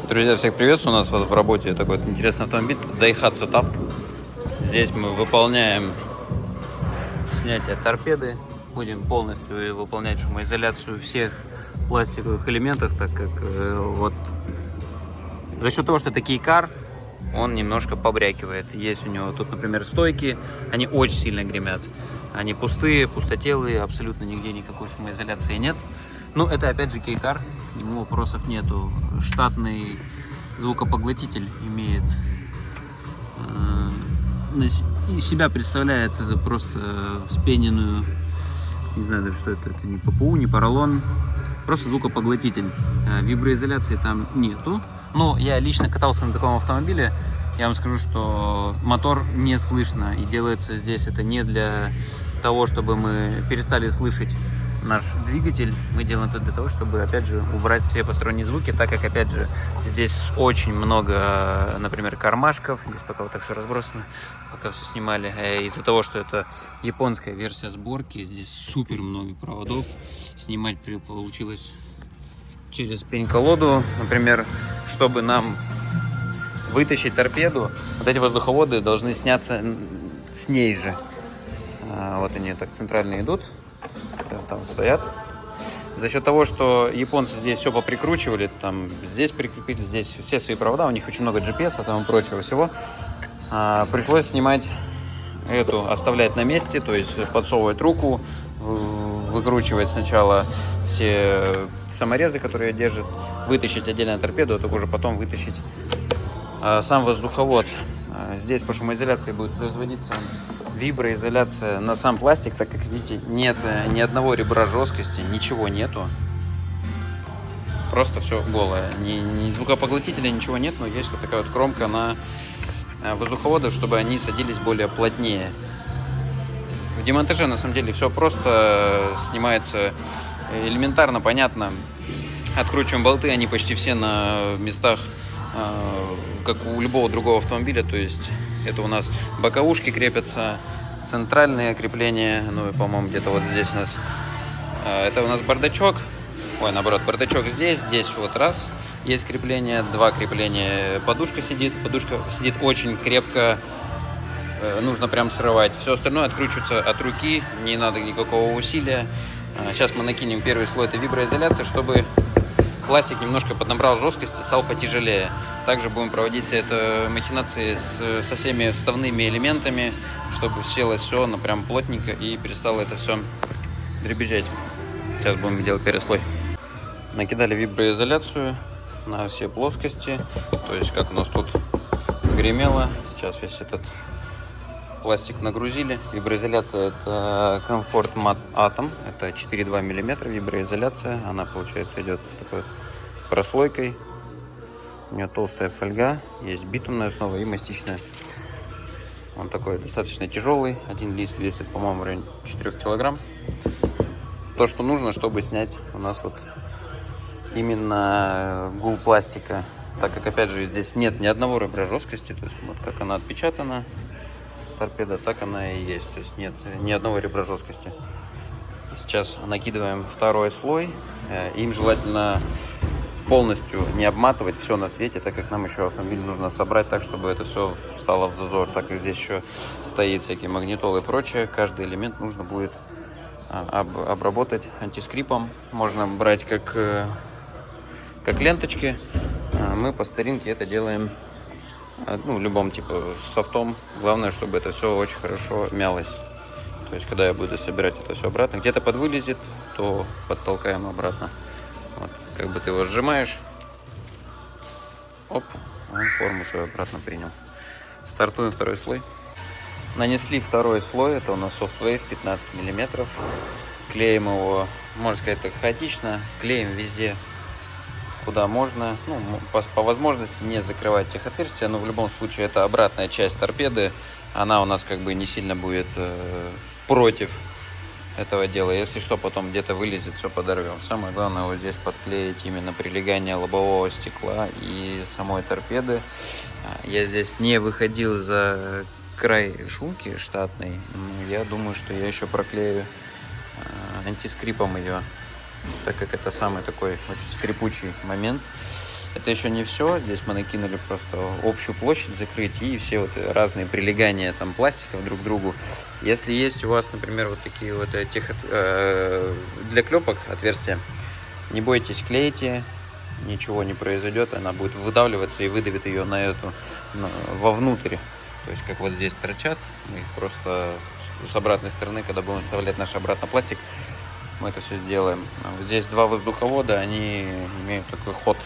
Друзья, всех приветствую. У нас вот в работе такой вот интересный автомобиль Daihatsu Taft. Здесь мы выполняем снятие торпеды. Будем полностью выполнять шумоизоляцию всех пластиковых элементов, так как вот за счет того, что это кейкар, он немножко побрякивает. Есть у него тут, например, стойки, они очень сильно гремят. Они пустые, пустотелые, абсолютно нигде никакой шумоизоляции нет. Ну, это опять же кейкар, к нему вопросов нету. Штатный звукопоглотитель имеет, из себя представляет это просто вспененную, не знаю даже что это не ППУ, не поролон, просто звукопоглотитель. Виброизоляции там нету. Но я лично катался на таком автомобиле, я вам скажу, что мотор не слышно, и делается здесь это не для того, чтобы мы перестали слышать наш двигатель. Мы делаем это для того, чтобы, опять же, убрать все посторонние звуки, так как, опять же, здесь очень много, например, кармашков. Здесь пока вот так все разбросано, пока все снимали. Из-за того, что это японская версия сборки, здесь супер много проводов. Снимать получилось через пень-колоду. Например, чтобы нам вытащить торпеду, вот эти воздуховоды должны сняться с ней же. Вот они так центрально идут. Там стоят. За счет того, что японцы здесь все поприкручивали, там здесь прикрепили, здесь все свои провода, у них очень много GPS и тому прочего всего, пришлось снимать эту, оставлять на месте, то есть подсовывать руку, выкручивать сначала все саморезы, которые держат, вытащить отдельно торпеду, а только уже потом вытащить сам воздуховод. Здесь по шумоизоляции будет производиться виброизоляция на сам пластик, так как видите, нет ни одного ребра жесткости, ничего нету. Просто все голое. Ни звукопоглотителя, ничего нет, но есть вот такая вот кромка на воздуховодах, чтобы они садились более плотнее. В демонтаже на самом деле все просто снимается элементарно, понятно. Откручиваем болты, они почти все на местах, как у любого другого автомобиля, то есть это у нас боковушки крепятся, центральные крепления, ну и, по-моему, где-то вот здесь у нас. Это у нас бардачок, наоборот, бардачок здесь вот раз, есть крепление, два крепления, подушка сидит очень крепко, нужно прям срывать. Все остальное откручивается от руки, не надо никакого усилия. Сейчас мы накинем первый слой, это виброизоляция, чтобы пластик немножко поднабрал жесткости, стал потяжелее. Также будем проводить все это махинации со всеми вставными элементами, чтобы селось все прям плотненько и перестало это все дребезжать. Сейчас будем делать первый слой. Накидали виброизоляцию на все плоскости, то есть как у нас тут гремело. Сейчас весь этот пластик нагрузили. Виброизоляция это Comfort Mat Atom, это 4,2 мм виброизоляция. Она, получается, идет такой прослойкой. У нее толстая фольга, есть битумная основа и мастичная. Он такой достаточно тяжелый. Один лист весит, по-моему, в районе 4 килограмм. То, что нужно, чтобы снять у нас вот именно гул пластика. Так как, опять же, здесь нет ни одного ребра жесткости. То есть вот как она отпечатана, торпеда, так она и есть. То есть нет ни одного ребра жесткости. Сейчас накидываем второй слой. Им желательно полностью не обматывать все на свете, так как нам еще автомобиль нужно собрать так, чтобы это все встало в зазор. Так как здесь еще стоит всякие магнитолы и прочее, каждый элемент нужно будет обработать антискрипом. Можно брать как ленточки. Мы по старинке это делаем, в любом типа софтом. Главное, чтобы это все очень хорошо мялось. То есть, когда я буду собирать это все обратно, где-то подвылезет, то подтолкаем обратно. Вот, как бы ты его сжимаешь, оп, он форму свою обратно принял. Стартуем второй слой. Нанесли второй слой, это у нас Softwave 15 мм. Клеим его, можно сказать, так хаотично. Клеим везде, куда можно. По возможности не закрывать тех отверстия, но в любом случае это обратная часть торпеды. Она у нас как бы не сильно будет против этого дела. Если что, потом где-то вылезет, все подорвем. Самое главное вот здесь подклеить именно прилегание лобового стекла и самой торпеды. Я здесь не выходил за край шумки штатной. Я думаю, что я еще проклею антискрипом ее, так как это самый такой очень скрипучий момент. это еще не все. Здесь мы накинули просто общую площадь закрыть и все вот разные прилегания там пластиков друг к другу. Если есть у вас, например, вот такие вот для клепок отверстия, не бойтесь, клейте, ничего не произойдет, она будет выдавливаться и выдавит ее вовнутрь. То есть как вот здесь торчат, мы их просто с обратной стороны, когда будем вставлять наш обратно пластик, мы это все сделаем. Здесь два воздуховода, они имеют такой ход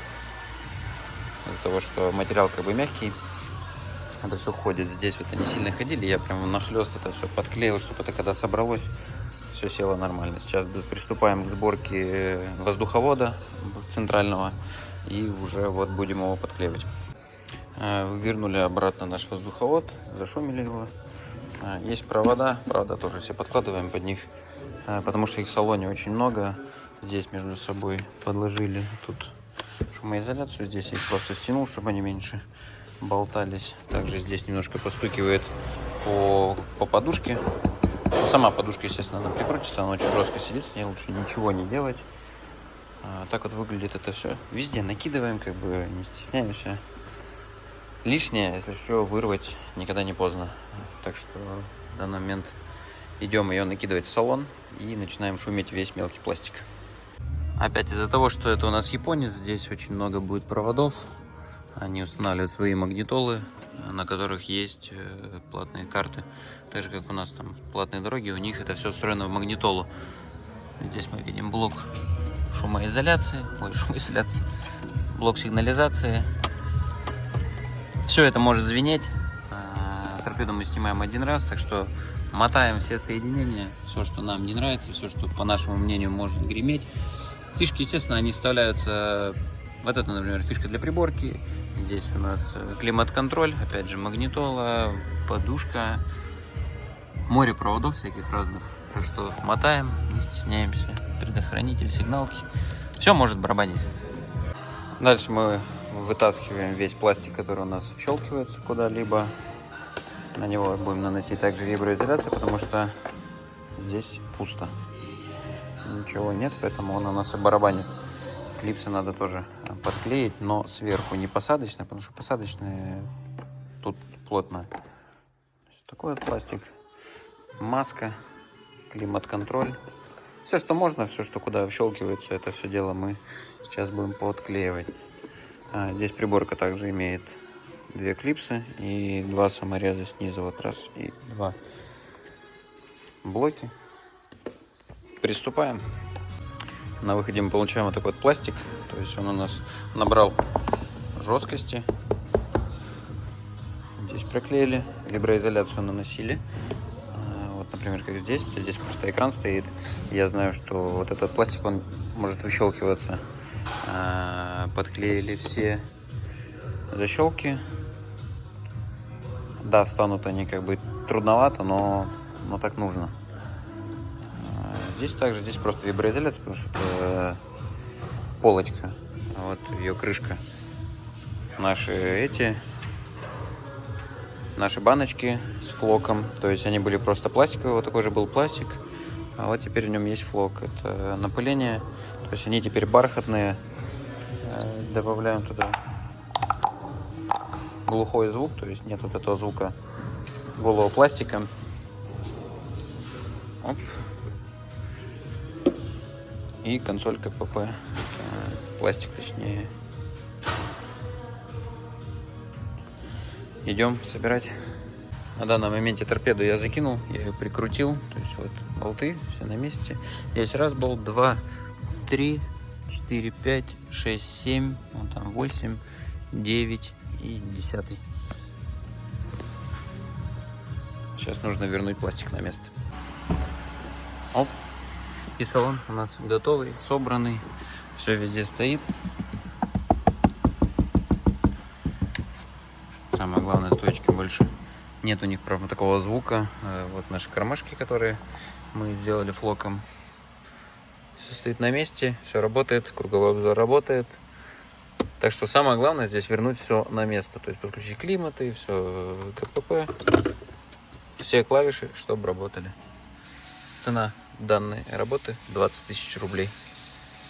из-за того, что материал как бы мягкий. Это все ходит. Здесь вот они сильно ходили, я прям нахлёст это все подклеил, чтобы это когда собралось, все село нормально. Сейчас приступаем к сборке воздуховода центрального и уже вот будем его подклеивать. Вернули обратно наш воздуховод, зашумели его. Есть провода, правда, тоже все подкладываем под них, потому что их в салоне очень много. Здесь между собой подложили тут шумоизоляцию, здесь я их просто стянул, чтобы они меньше болтались. Также здесь немножко постукивает по подушке. Сама подушка, естественно, она прикрутится, она очень жестко сидит, с ней лучше ничего не делать. Так вот выглядит это все. Везде накидываем, как бы не стесняемся. Лишнее, если что, вырвать никогда не поздно. Так что в данный момент идем ее накидывать в салон и начинаем шуметь весь мелкий пластик. Опять из-за того, что это у нас японец, здесь очень много будет проводов. Они устанавливают свои магнитолы, на которых есть платные карты. Так же, как у нас там платные дороги, у них это все встроено в магнитолу. Здесь мы видим блок шумоизоляции, блок сигнализации. Все это может звенеть. Торпеду мы снимаем один раз, так что мотаем все соединения, все, что нам не нравится, все, что по нашему мнению может греметь. Фишки, естественно, они вставляются. Вот это, например, фишка для приборки. Здесь у нас климат-контроль, опять же магнитола, подушка, море проводов всяких разных. Так что мотаем, не стесняемся. Предохранитель, сигналки. Все может барабанить. Дальше мы вытаскиваем весь пластик, который у нас вщелкивается куда-либо. На него будем наносить также виброизоляцию, потому что здесь пусто. Ничего нет, поэтому он у нас и барабанит. Клипсы надо тоже подклеить, но сверху, не посадочные, потому что посадочные тут плотно. Такой вот пластик, маска, климат-контроль. Все, что можно, все, что куда вщелкивается, это все дело мы сейчас будем подклеивать. Здесь приборка также имеет 2 клипсы и 2 самореза снизу, вот раз и 2 блоки. Приступаем. На выходе мы получаем вот такой вот пластик, то есть он у нас набрал жесткости. Здесь проклеили, виброизоляцию наносили. Вот, например, как здесь просто экран стоит. Я знаю, что вот этот пластик, он может выщелкиваться. Подклеили все защелки. Да, станут они как бы трудновато, но так нужно. Здесь просто виброизоляция, потому что это полочка, вот ее крышка. Наши баночки с флоком, то есть они были просто пластиковые, вот такой же был пластик, а вот теперь в нем есть флок. Это напыление, то есть они теперь бархатные. Добавляем туда глухой звук, то есть нет вот этого звука голого пластика. Оп. И консоль КПП, пластик точнее. Идем собирать. На данном моменте торпеду я закинул, я ее прикрутил, то есть вот болты все на месте. Здесь раз болт, 2, 3, 4, 5, 6, 7, вон там 8, 9 и 10. Сейчас нужно вернуть пластик на место. Оп. И салон у нас готовый, собранный, все везде стоит. Самое главное, стоечки больше нет у них, правда, такого звука. Вот наши кармашки, которые мы сделали флоком. Все стоит на месте, все работает, круговой обзор работает. Так что самое главное здесь вернуть все на место. То есть подключить климаты, все КПП, все клавиши, чтобы работали. Цена данной работы 20 000 рублей.